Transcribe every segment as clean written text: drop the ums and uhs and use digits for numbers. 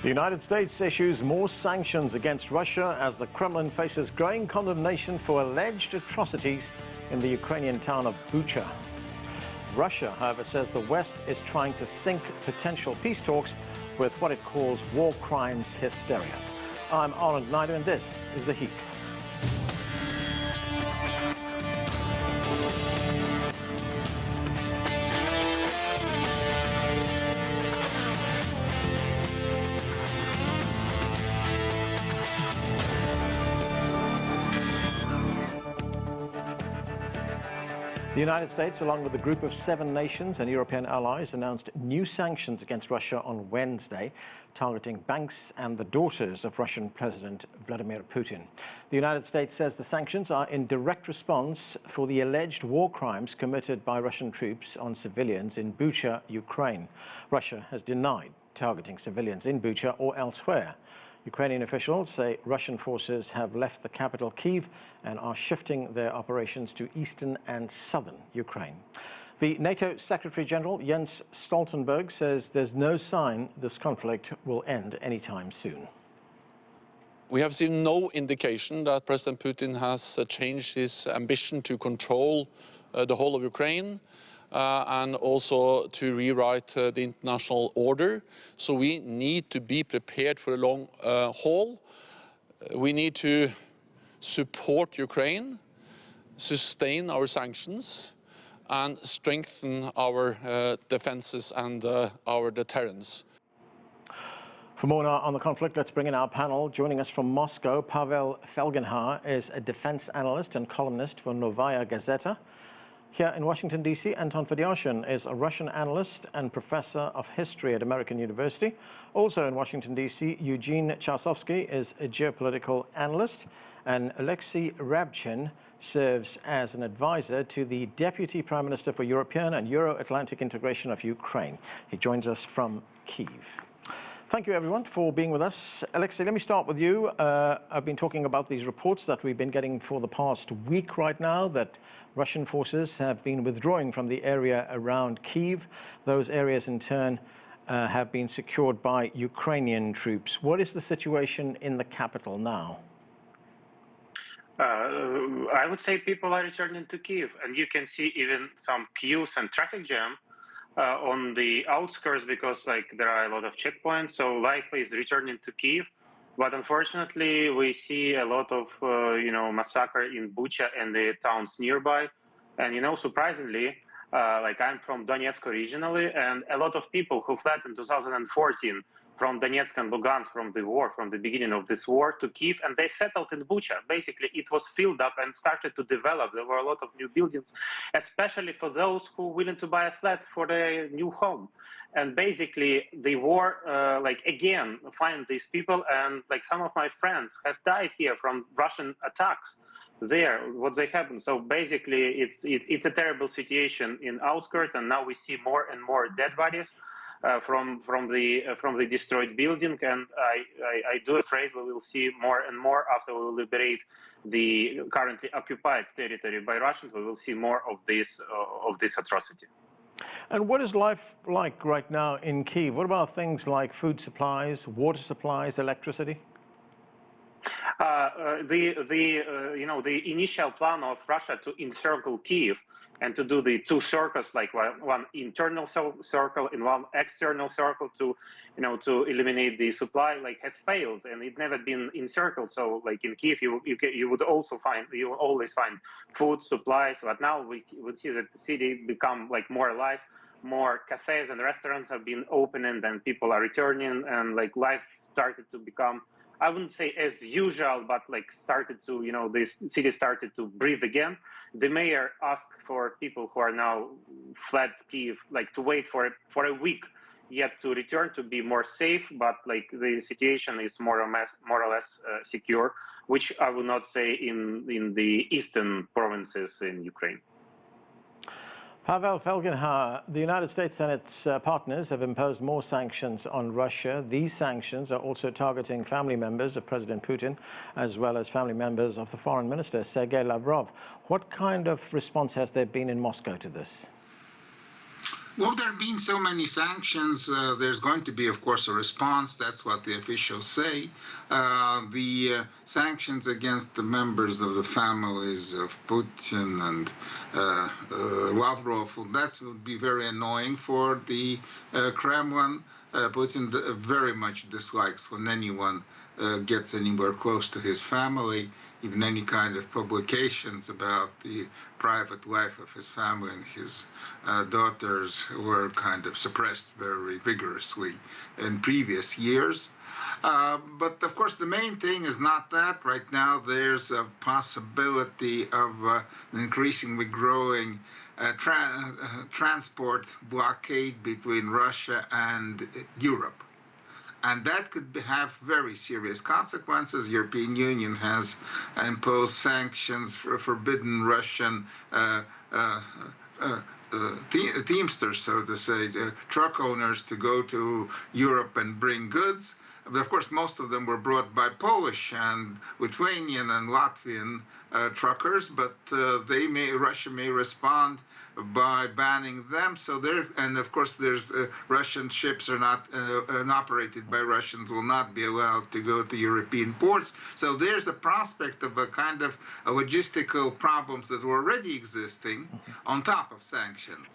The United States issues more sanctions against Russia as the Kremlin faces growing condemnation for alleged atrocities in the Ukrainian town of Bucha. Russia, however, says the West is trying to sink potential peace talks with what it calls war crimes hysteria. I'm Anton Fedyashin, and this is The Heat. The United States, along with a group of 7 nations and European allies, announced new sanctions against Russia on Wednesday, targeting banks and the daughters of Russian President Vladimir Putin. The United States says the sanctions are in direct response for the alleged war crimes committed by Russian troops on civilians in Bucha, Ukraine. Russia has denied targeting civilians in Bucha or elsewhere. Ukrainian officials say Russian forces have left the capital Kyiv and are shifting their operations to eastern and southern Ukraine. The NATO Secretary-General Jens Stoltenberg says there's no sign this conflict will end anytime soon. We have seen no indication that President Putin has changed his ambition to control the whole of Ukraine. And also to rewrite the international order. So we need to be prepared for a long haul. We need to support Ukraine, sustain our sanctions, and strengthen our defenses and our deterrence. For more on the conflict, let's bring in our panel. Joining us from Moscow, Pavel Felgenhauer is a defense analyst and columnist for Novaya Gazeta. Here in Washington, D.C., Anton Fedyashin is a Russian analyst and professor of history at American University. Also in Washington, D.C., Eugene Chasovsky is a geopolitical analyst, and Alexei Rabchin serves as an advisor to the Deputy Prime Minister for European and Euro-Atlantic integration of Ukraine. He joins us from Kyiv. Thank you, everyone, for being with us. Alexei, let me start with you. I've been talking about these reports that we've been getting for the past week right now, that Russian forces have been withdrawing from the area around Kyiv. Those areas, in turn, have been secured by Ukrainian troops. What is the situation in the capital now? I would say people are returning to Kyiv, and you can see even some queues and traffic jam on the outskirts because there are a lot of checkpoints, so life is returning to Kyiv. But unfortunately, we see a lot of massacre in Bucha and the towns nearby. And surprisingly, I'm from Donetsk originally, and a lot of people who fled in 2014 from Donetsk and Lugansk from the war, from the beginning of this war, to Kyiv, and they settled in Bucha. Basically, it was filled up and started to develop. There were a lot of new buildings, especially for those who were willing to buy a flat for their new home. And basically, the war, again, find these people, and some of my friends have died here from Russian attacks. There, what they happen. So basically, it's a terrible situation in outskirts, and now we see more and more dead bodies from the destroyed building, and I do afraid we will see more and more after we will liberate the currently occupied territory by Russians. We will see more of this atrocity. And what is life like right now in Kyiv? What about things like food supplies, water supplies, electricity? The initial plan of Russia to encircle Kyiv and to do the 2 circles, one internal circle and one external circle to eliminate the supply, have failed, and it never been encircled. So in Kyiv, you would always find food supplies. But now we would see that the city become more alive. More cafes and restaurants have been opening, and people are returning, and life started to become, I wouldn't say as usual, but started to, this city started to breathe again. The mayor asked for people who are now fled Kyiv, to wait for a week yet to return to be more safe. But the situation is more or less secure, which I would not say in the eastern provinces in Ukraine. Pavel Felgenhauer, the United States and its partners have imposed more sanctions on Russia. These sanctions are also targeting family members of President Putin, as well as family members of the Foreign Minister, Sergei Lavrov. What kind of response has there been in Moscow to this? Well, there have been so many sanctions. There's going to be, of course, a response. That's what the officials say. The sanctions against the members of the families of Putin and Lavrov, that would be very annoying for the Kremlin. Putin very much dislikes when anyone gets anywhere close to his family. Even any kind of publications about the private life of his family and his daughters were kind of suppressed very vigorously in previous years. But of course, the main thing is not that. Right now, there's a possibility of an increasingly growing transport blockade between Russia and Europe. And that could have very serious consequences. European Union has imposed sanctions for forbidden Russian teamsters, so to say, truck owners to go to Europe and bring goods. But of course, most of them were brought by Polish and Lithuanian and Latvian truckers, but Russia may respond by banning them. So and of course, there's Russian ships are not and operated by Russians will not be allowed to go to European ports. So there's a prospect of a kind of logistical problems that were already existing on top of sanctions.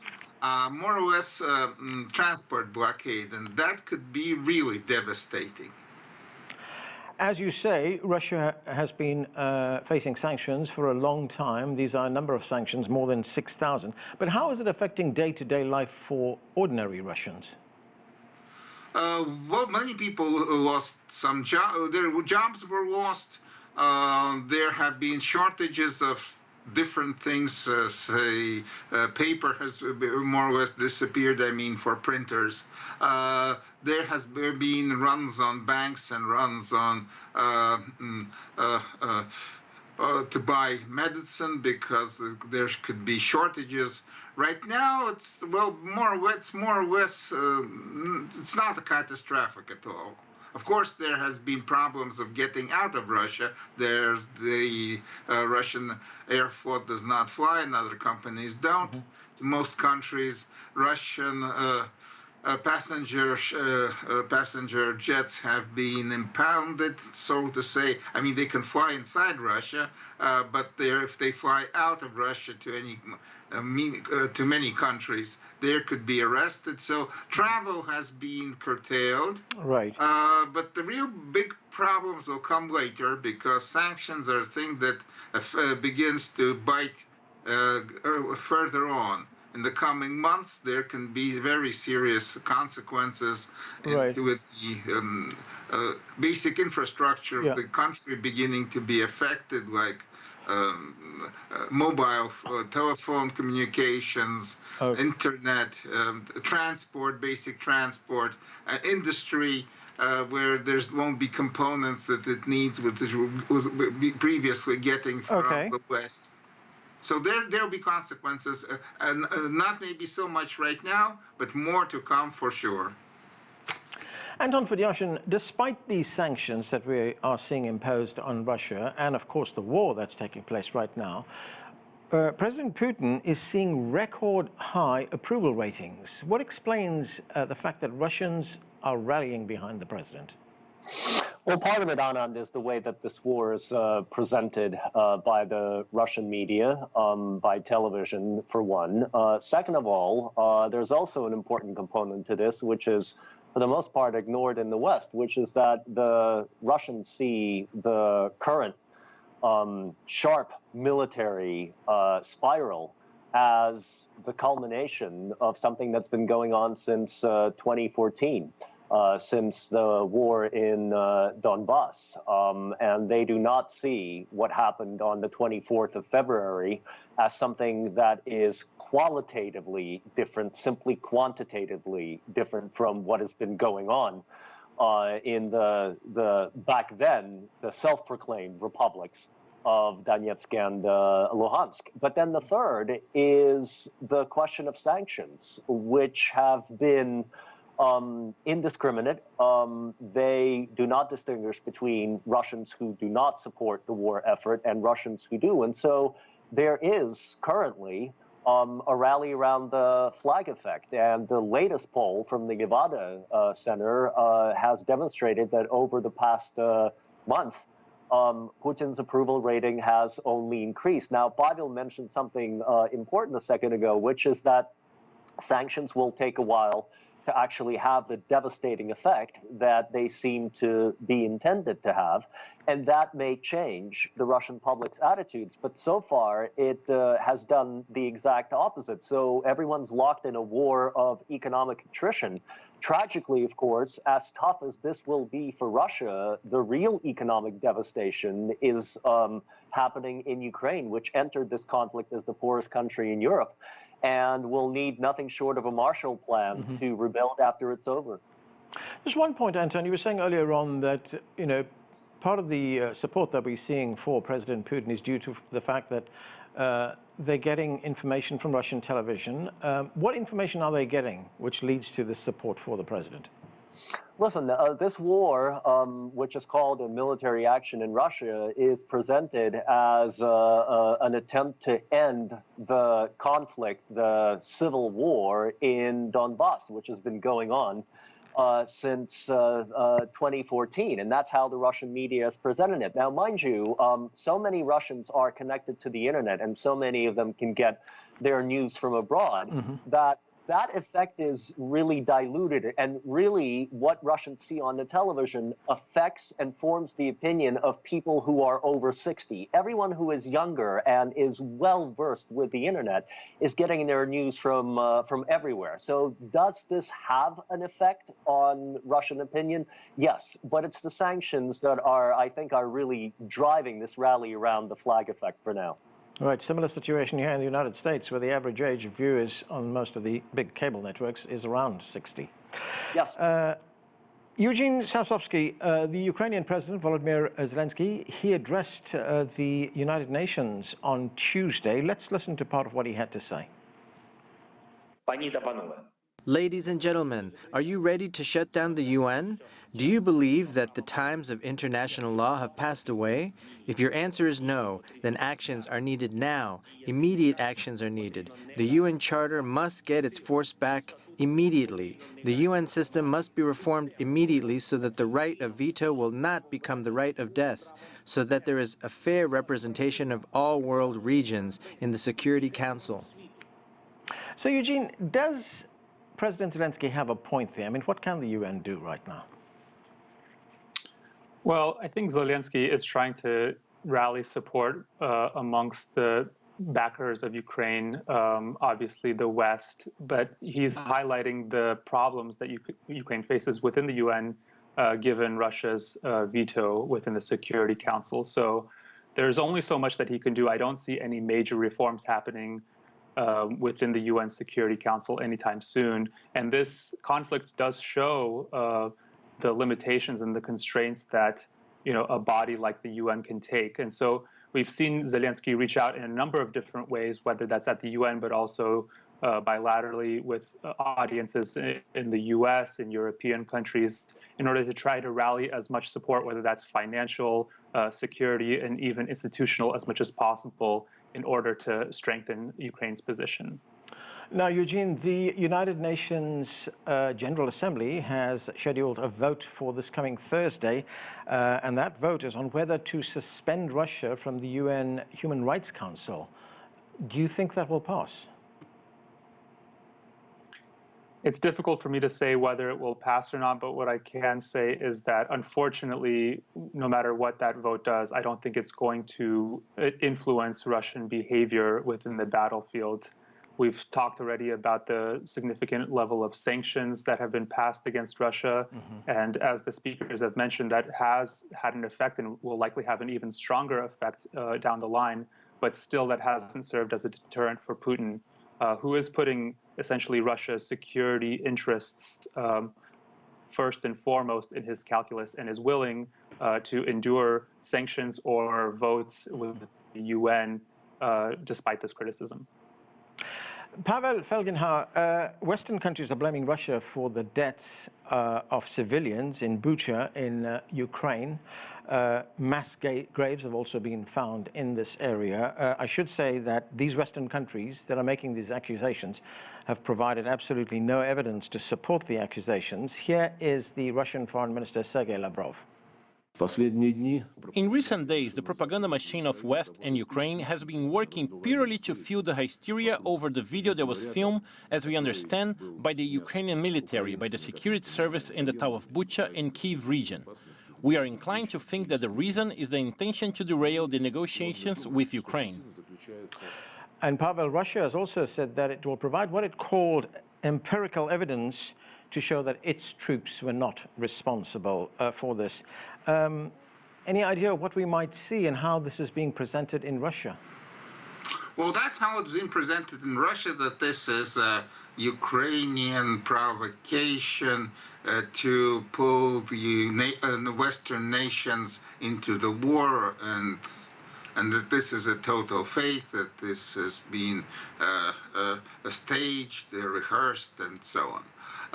More or less transport blockade, and that could be really devastating. As you say, Russia has been facing sanctions for a long time. These are a number of sanctions, more than 6,000. But how is it affecting day-to-day life for ordinary Russians? Well, many people lost some jobs. Their jobs were lost. There have been shortages of different things, paper has more or less disappeared, I mean, for printers. There has been runs on banks and runs on to buy medicine because there could be shortages. Right now, it's more or less, it's not catastrophic at all. Of course, there has been problems of getting out of Russia. There's the Russian Air Force does not fly, and other companies don't. Mm-hmm. Most countries, Russian passenger jets have been impounded, so to say. I mean, they can fly inside Russia, but if they fly out of Russia to to many countries, they could be arrested. So travel has been curtailed. Right. But the real big problems will come later because sanctions are a thing that begins to bite further on. In the coming months, there can be very serious consequences with the basic infrastructure of the country beginning to be affected, like mobile telephone communications, internet, transport, basic transport, industry, where there won't be components that it needs, which it was previously getting from the West. So there'll be consequences, and not maybe so much right now, but more to come for sure. Anton Fedyashin, despite these sanctions that we are seeing imposed on Russia, and of course the war that's taking place right now, President Putin is seeing record high approval ratings. What explains the fact that Russians are rallying behind the president? Well, part of it, Anand, is the way that this war is presented by the Russian media, by television, for one. Second of all, there's also an important component to this, which is, for the most part, ignored in the West, which is that the Russians see the current sharp military spiral as the culmination of something that's been going on since 2014. Since the war in Donbass, and they do not see what happened on the 24th of February as something that is qualitatively different, simply quantitatively different from what has been going on in the back then, the self-proclaimed republics of Donetsk and Luhansk. But then the third is the question of sanctions, which have been indiscriminate. They do not distinguish between Russians who do not support the war effort and Russians who do. And so there is currently a rally around the flag effect. And the latest poll from the Nevada Center has demonstrated that over the past month, Putin's approval rating has only increased. Now, Pavel mentioned something important a second ago, which is that sanctions will take a while to actually have the devastating effect that they seem to be intended to have. And that may change the Russian public's attitudes. But so far, it has done the exact opposite. So everyone's locked in a war of economic attrition. Tragically, of course, as tough as this will be for Russia, the real economic devastation is happening in Ukraine, which entered this conflict as the poorest country in Europe, and will need nothing short of a Marshall Plan to rebuild after it's over. Just one point, Anton, you were saying earlier on that, you know, part of the support that we're seeing for President Putin is due to the fact that they're getting information from Russian television. What information are they getting which leads to this support for the president? Listen, this war, which is called a military action in Russia, is presented as an attempt to end the conflict, the civil war in Donbass, which has been going on since 2014. And that's how the Russian media has presented it. Now, mind you, so many Russians are connected to the internet, and so many of them can get their news from abroad, that effect is really diluted, and really what Russians see on the television affects and forms the opinion of people who are over 60. Everyone who is younger and is well versed with the internet is getting their news from everywhere. So does this have an effect on Russian opinion? Yes, but it's the sanctions that I think are really driving this rally around the flag effect for now. Right, similar situation here in the United States, where the average age of viewers on most of the big cable networks is around 60. Yes. Eugene Sasovsky, the Ukrainian President Volodymyr Zelensky, he addressed the United Nations on Tuesday. Let's listen to part of what he had to say. Ladies and gentlemen, are you ready to shut down the UN? Do you believe that the times of international law have passed away? If your answer is no, then actions are needed now. Immediate actions are needed. The UN Charter must get its force back immediately. The UN system must be reformed immediately so that the right of veto will not become the right of death, so that there is a fair representation of all world regions in the Security Council. So, Eugene, does President Zelensky have a point there? I mean, what can the UN do right now? Well, I think Zelensky is trying to rally support amongst the backers of Ukraine, obviously the West, but he's highlighting the problems that Ukraine faces within the UN, given Russia's veto within the Security Council. So there's only so much that he can do. I don't see any major reforms happening within the UN Security Council anytime soon. And this conflict does show the limitations and the constraints that, you know, a body like the UN can take. And so we've seen Zelensky reach out in a number of different ways, whether that's at the UN, but also bilaterally with audiences in the US and European countries, in order to try to rally as much support, whether that's financial, security, and even institutional, as much as possible, in order to strengthen Ukraine's position. Now, Eugene, the United Nations General Assembly has scheduled a vote for this coming Thursday, and that vote is on whether to suspend Russia from the UN Human Rights Council. Do you think that will pass? It's difficult for me to say whether it will pass or not, but what I can say is that, unfortunately, no matter what that vote does, I don't think it's going to influence Russian behavior within the battlefield. We've talked already about the significant level of sanctions that have been passed against Russia. And as the speakers have mentioned, that has had an effect and will likely have an even stronger effect down the line. But still, that hasn't served as a deterrent for Putin, who is putting essentially Russia's security interests first and foremost in his calculus, and is willing to endure sanctions or votes with the UN despite this criticism. Pavel Felgenhauer, Western countries are blaming Russia for the deaths of civilians in Bucha in Ukraine. Mass graves have also been found in this area. I should say that these Western countries that are making these accusations have provided absolutely no evidence to support the accusations. Here is the Russian Foreign Minister Sergei Lavrov. In recent days, the propaganda machine of West and Ukraine has been working purely to fuel the hysteria over the video that was filmed, as we understand, by the Ukrainian military, by the security service in the town of Bucha in Kyiv region. We are inclined to think that the reason is the intention to derail the negotiations with Ukraine. And Pavel, Russia has also said that it will provide what it called empirical evidence to show that its troops were not responsible for this. Any idea what we might see and how this is being presented in Russia? Well, that's how it's been presented in Russia, that this is a Ukrainian provocation to pull the Western nations into the war, and that this is a total fake, that this has been staged, rehearsed, and so on.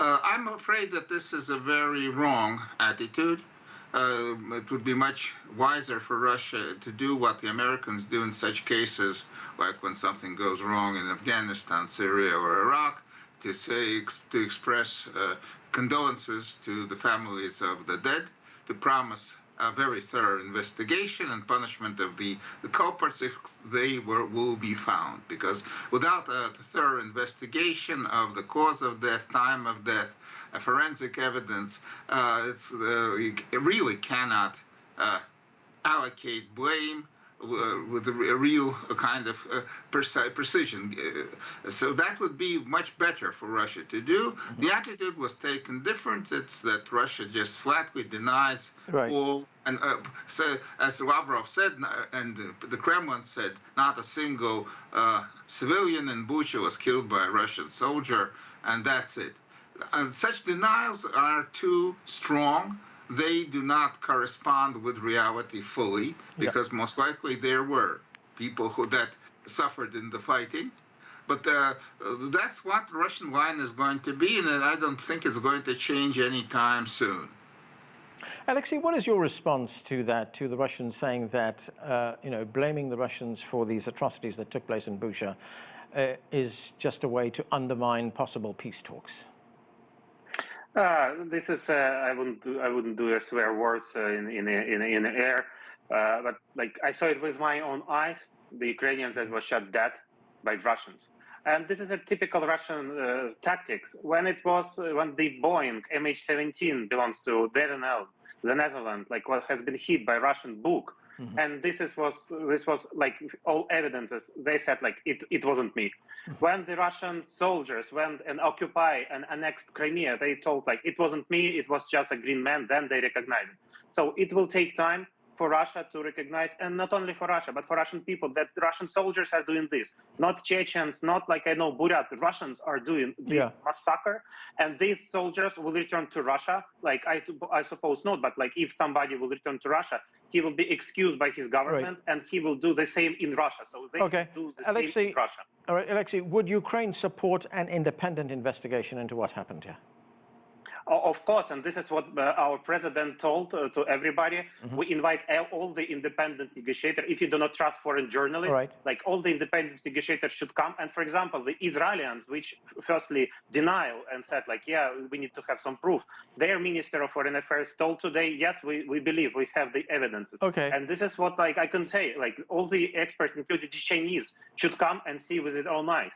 I'm afraid that this is a very wrong attitude. It would be much wiser for Russia to do what the Americans do in such cases, like when something goes wrong in Afghanistan, Syria, or Iraq, to express condolences to the families of the dead, to promise a very thorough investigation and punishment of the culprits if they will be found. Because without a thorough investigation of the cause of death, time of death, forensic evidence, it really cannot allocate blame with a real kind of precision. So that would be much better for Russia to do. Mm-hmm. The attitude was taken different. It's that Russia just flatly denies all. And so, as Lavrov said, and the Kremlin said, not a single civilian in Bucha was killed by a Russian soldier, and that's it. And such denials are too strong. They do not correspond with reality fully, because most likely there were people that suffered in the fighting. But that's what the Russian line is going to be, and I don't think it's going to change anytime soon. Alexei, what is your response to that, to the Russians saying that, blaming the Russians for these atrocities that took place in Bucha is just a way to undermine possible peace talks? This is I wouldn't do a swear words in the air, but like I saw it with my own eyes, the Ukrainians that were shot dead by Russians, and this is a typical Russian tactics. When the Boeing MH17 belongs to the Netherlands, like what has been hit by Russian Bucha, and this was like all evidences. They said like it wasn't me. When the Russian soldiers went and occupied and annexed Crimea, they told like it wasn't me, it was just a green man. Then they recognized it. So it will take time for Russia to recognize, and not only for Russia, but for Russian people, that Russian soldiers are doing this. Not Chechens, not like I know Buryat. Russians are doing this massacre, and these soldiers will return to Russia. Like I suppose not, but like if somebody will return to Russia, he will be excused by his government, and he will do the same in Russia. So they do the same in Russia. All right, Alexei, would Ukraine support an independent investigation into what happened here? Of course, and this is what our president told to everybody. We invite all the independent negotiators. If you do not trust foreign journalists, like all the independent negotiators should come. And for example, the Israelis, which firstly denied and said like, yeah, we need to have some proof. Their Minister of Foreign Affairs told today, yes, we believe we have the evidences. And this is what like I can say, like all the experts, including the Chinese, should come and see with their own eyes.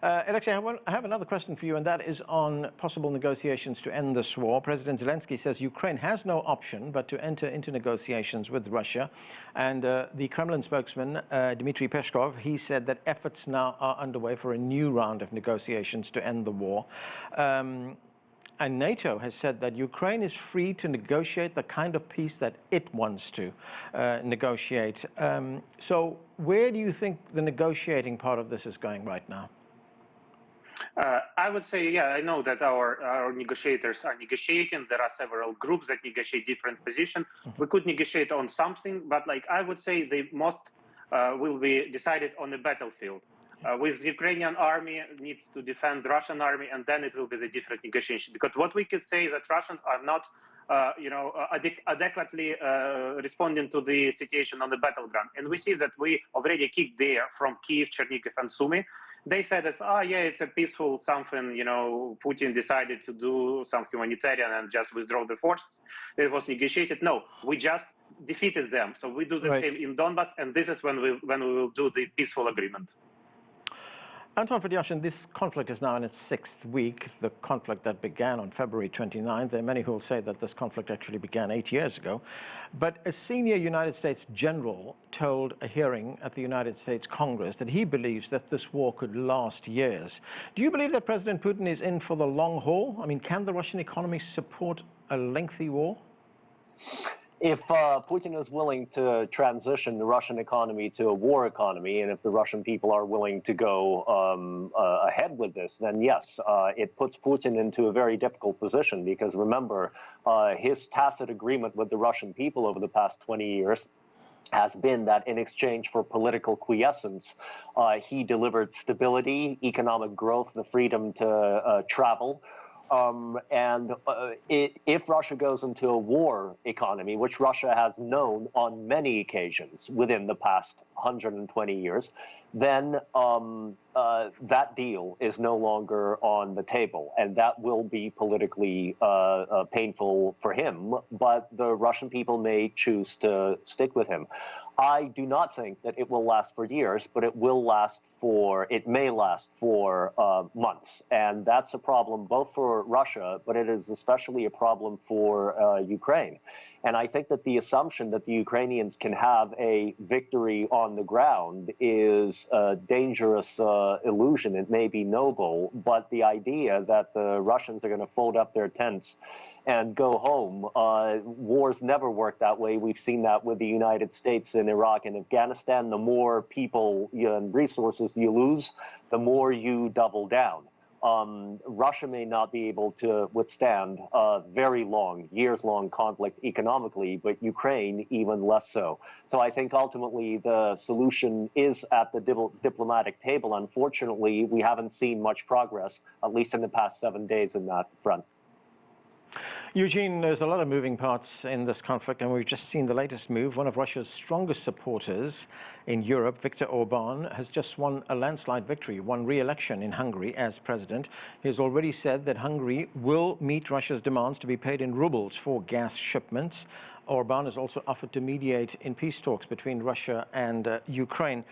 Alexei, I have another question for you, and that is on possible negotiations to end this war. President Zelensky says Ukraine has no option but to enter into negotiations with Russia. And the Kremlin spokesman, Dmitry Peskov, he said that efforts now are underway for a new round of negotiations to end the war. And NATO has said that Ukraine is free to negotiate the kind of peace that it wants to negotiate. So where do you think the negotiating part of this is going right now? I would say, yeah, I know that our negotiators are negotiating. There are several groups that negotiate different positions. We could negotiate on something, but like I would say the most will be decided on the battlefield. with Ukrainian army needs to defend Russian army, and then it will be the different negotiation. Because what we could say that Russians are not, adequately responding to the situation on the battleground, and we see that we already kicked there from Kyiv, Chernihiv, and Sumy. They said it's it's a peaceful something. Putin decided to do some humanitarian and just withdraw the forces. It was negotiated. No, we just defeated them. So we do the same in Donbas, and this is when we will do the peaceful agreement. Anton Fedyashin, this conflict is now in its 6th week, the conflict that began on February 29th. There are many who will say that this conflict actually began 8 years ago. But a senior United States general told a hearing at the United States Congress that he believes that this war could last years. Do you believe that President Putin is in for the long haul? I mean, can the Russian economy support a lengthy war? If Putin is willing to transition the Russian economy to a war economy, and if the Russian people are willing to go ahead with this, then yes, it puts Putin into a very difficult position, because remember, his tacit agreement with the Russian people over the past 20 years has been that in exchange for political quiescence, he delivered stability, economic growth, the freedom to travel. If Russia goes into a war economy, which Russia has known on many occasions within the past 120 years, then that deal is no longer on the table, and that will be politically painful for him, but the Russian people may choose to stick with him. I do not think that it will last for years, but it may last for months. And that's a problem both for Russia, but it is especially a problem for Ukraine. And I think that the assumption that the Ukrainians can have a victory on the ground is a dangerous illusion. It may be noble, but the idea that the Russians are going to fold up their tents and go home. Wars never work that way. We've seen that with the United States in Iraq and Afghanistan. The more people and resources you lose, the more you double down. Russia may not be able to withstand very long, years-long conflict economically, but Ukraine even less so. So I think ultimately the solution is at the diplomatic table. Unfortunately, we haven't seen much progress, at least in the past 7 days in that front. Eugene, there's a lot of moving parts in this conflict, and we've just seen the latest move. One of Russia's strongest supporters in Europe, Viktor Orban, has just won a landslide victory, won re-election in Hungary as president. He has already said that Hungary will meet Russia's demands to be paid in rubles for gas shipments. Orban has also offered to mediate in peace talks between Russia and Ukraine.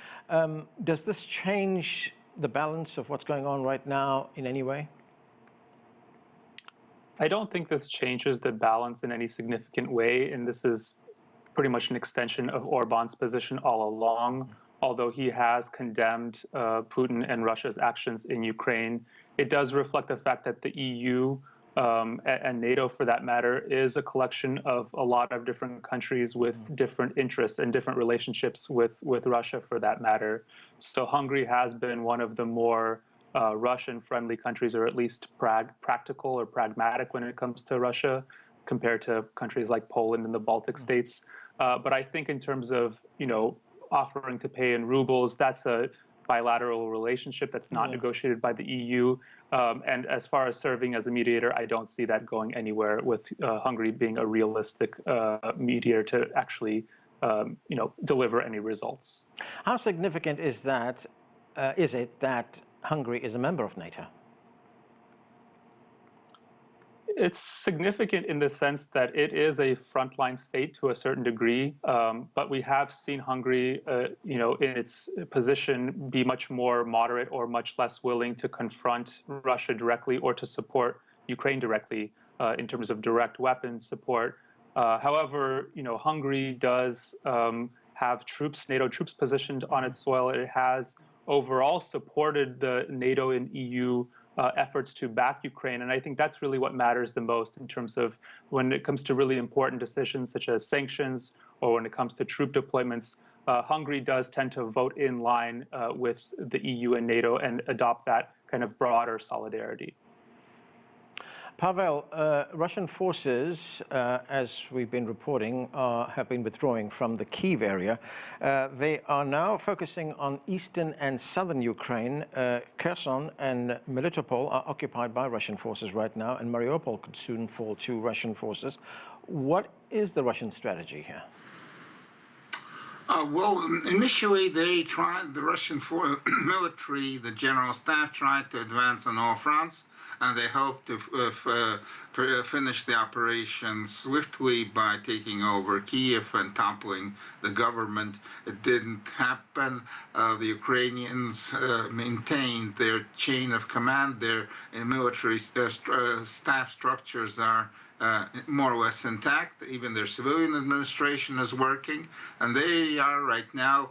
Does this change the balance of what's going on right now in any way? I don't think this changes the balance in any significant way, and this is pretty much an extension of Orban's position all along. Although he has condemned Putin and Russia's actions in Ukraine, it does reflect the fact that the EU and NATO, for that matter, is a collection of a lot of different countries with different interests and different relationships with Russia, for that matter. So Hungary has been one of the more Russian-friendly countries, or at least practical or pragmatic when it comes to Russia, compared to countries like Poland and the Baltic states. But I think in terms of, offering to pay in rubles, that's a bilateral relationship that's not negotiated by the EU. And as far as serving as a mediator, I don't see that going anywhere, with Hungary being a realistic mediator to actually, deliver any results. How significant is that? Is it that Hungary is a member of NATO? It's significant in the sense that it is a frontline state to a certain degree, but we have seen Hungary, in its position, be much more moderate or much less willing to confront Russia directly or to support Ukraine directly in terms of direct weapons support. However, Hungary does have NATO troops positioned on its soil. It has overall supported the NATO and EU efforts to back Ukraine. And I think that's really what matters the most in terms of when it comes to really important decisions such as sanctions, or when it comes to troop deployments. Hungary does tend to vote in line with the EU and NATO and adopt that kind of broader solidarity. Pavel, Russian forces, as we've been reporting, have been withdrawing from the Kyiv area. They are now focusing on eastern and southern Ukraine. Kherson and Melitopol are occupied by Russian forces right now, and Mariupol could soon fall to Russian forces. What is the Russian strategy here? Well, initially the Russian military, the general staff tried to advance on all fronts, and they hoped to finish the operation swiftly by taking over Kyiv and toppling the government. It didn't happen. The Ukrainians maintained their chain of command. Their military staff structures are more or less intact. Even their civilian administration is working, and they are right now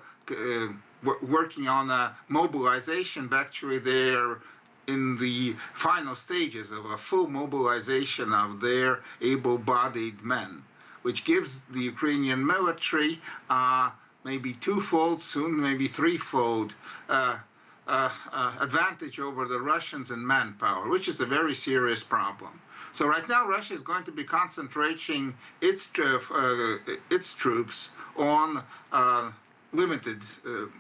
working on a mobilization. Actually, they're in the final stages of a full mobilization of their able-bodied men, which gives the Ukrainian military maybe twofold, soon maybe threefold advantage over the Russians in manpower, which is a very serious problem. So right now, Russia is going to be concentrating its troops on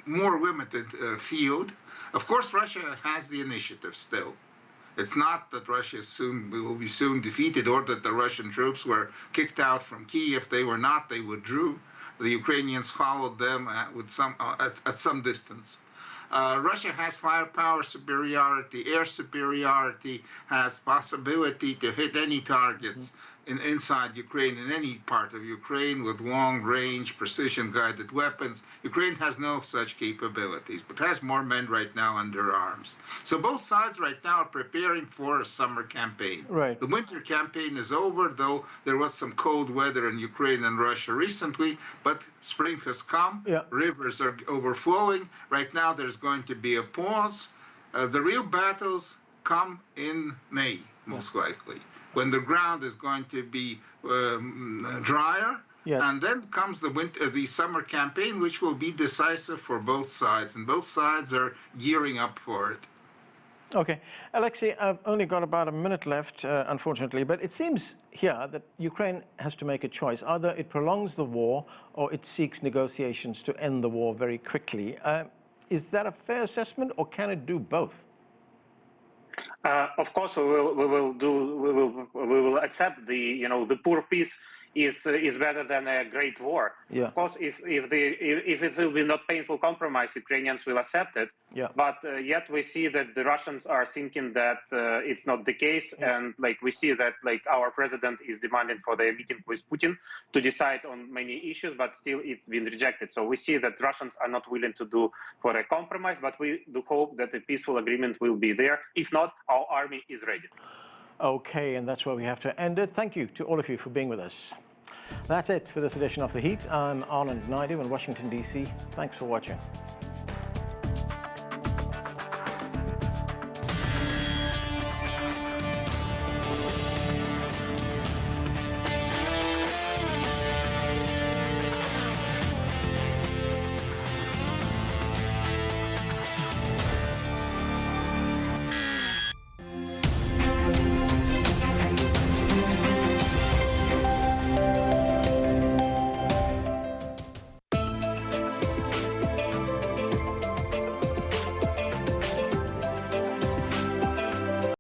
more limited field. Of course, Russia has the initiative still. It's not that Russia will be soon defeated, or that the Russian troops were kicked out from Kyiv. They were not. They withdrew. The Ukrainians followed them at some distance. Russia has firepower superiority, air superiority, has possibility to hit any targets inside Ukraine, in any part of Ukraine, with long-range, precision-guided weapons. Ukraine has no such capabilities, but has more men right now under arms. So both sides right now are preparing for a summer campaign. Right. The winter campaign is over, though there was some cold weather in Ukraine and Russia recently, but spring has come. Yeah. Rivers are overflowing. Right now there's going to be a pause. The real battles come in May, most likely, when the ground is going to be drier. Yeah. And then comes the summer campaign, which will be decisive for both sides, and both sides are gearing up for it. Okay. Alexei, I've only got about a minute left, unfortunately, but it seems here that Ukraine has to make a choice. Either it prolongs the war or it seeks negotiations to end the war very quickly. Is that a fair assessment, or can it do both? Of course, we will accept the poor peace is better than a great war. Yeah. Of course, if it will be not painful compromise, Ukrainians will accept it. Yeah. But yet we see that the Russians are thinking that it's not the case, and we see that our president is demanding for their meeting with Putin to decide on many issues, but still it's been rejected. So we see that Russians are not willing to do for a compromise, but we do hope that a peaceful agreement will be there. If not, our army is ready. Okay, and that's where we have to end it. Thank you to all of you for being with us. That's it for this edition of The Heat. I'm Anand Naidu in Washington, D.C. Thanks for watching.